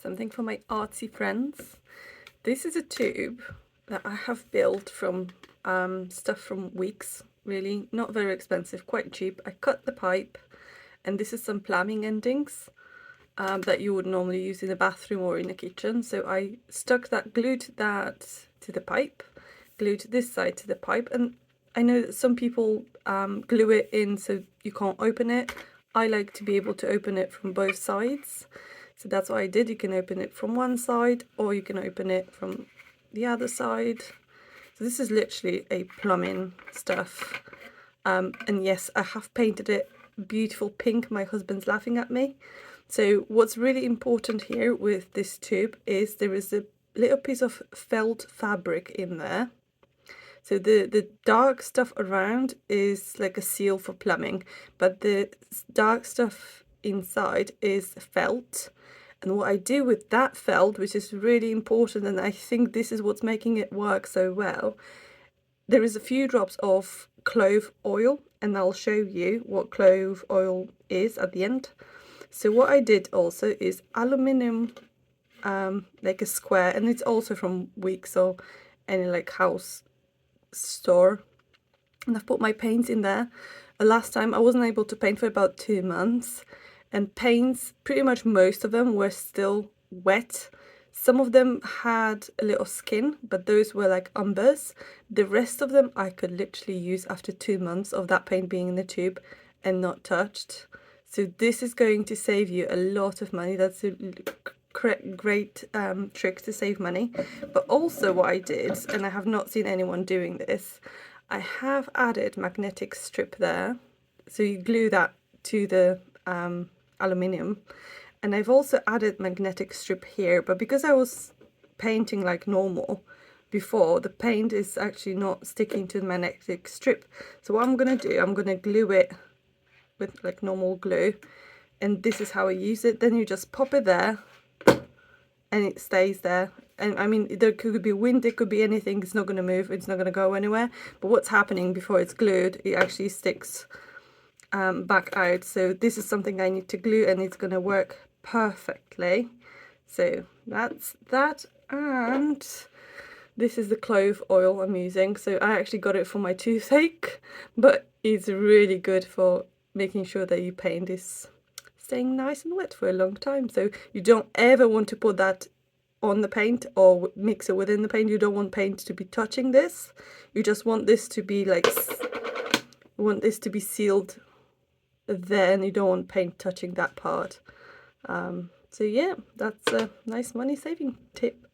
something for my artsy friends. This is a tube that I have built from stuff from Weeks, really, not very expensive, quite cheap. I cut the pipe, and this is some plumbing endings that you would normally use in a bathroom or in a kitchen. So I glued that to the pipe, glued this side to the pipe, and I know that some people glue it in so you can't open it. I like to be able to open it from both sides. So that's what I did. You can open it from one side or you can open it from the other side. So this is literally a plumbing stuff. And yes, I have painted it beautiful pink. My husband's laughing at me. So what's really important here with this tube is there is a little piece of felt fabric in there. So the dark stuff around is like a seal for plumbing, but the dark stuff inside is felt. And what I do with that felt, which is really important, and I think this is what's making it work so well, there is a few drops of clove oil, and I'll show you what clove oil is at the end. So what I did also is aluminium, like a square, and it's also from Weeks or any like house store, and I've put my paints in there. Last time I wasn't able to paint for about 2 months, and paints, pretty much most of them were still wet. Some of them had a little skin, but those were like umbers. The rest of them I could literally use after 2 months of that paint being in the tube and not touched. So this is going to save you a lot of money. That's a great trick to save money. But also what I did, and I have not seen anyone doing this, I have added magnetic strip there. So you glue that to the aluminium, and I've also added magnetic strip here, but because I was painting like normal before, the paint is actually not sticking to the magnetic strip. So what I'm gonna do, I'm gonna glue it with like normal glue, and this is how I use it. Then you just pop it there and it stays there. And I mean, there could be wind, it could be anything, it's not going to move, it's not going to go anywhere. But what's happening before it's glued, it actually sticks back out. So this is something I need to glue, and it's going to work perfectly. So that's that. And this is the clove oil I'm using. So I actually got it for my toothache, but it's really good for making sure that your paint is staying nice and wet for a long time. So you don't ever want to put that on the paint or mix it within the paint. You don't want paint to be touching this. You just want this to be like, you want this to be sealed there, and you don't want paint touching that part. So yeah, that's a nice money saving tip.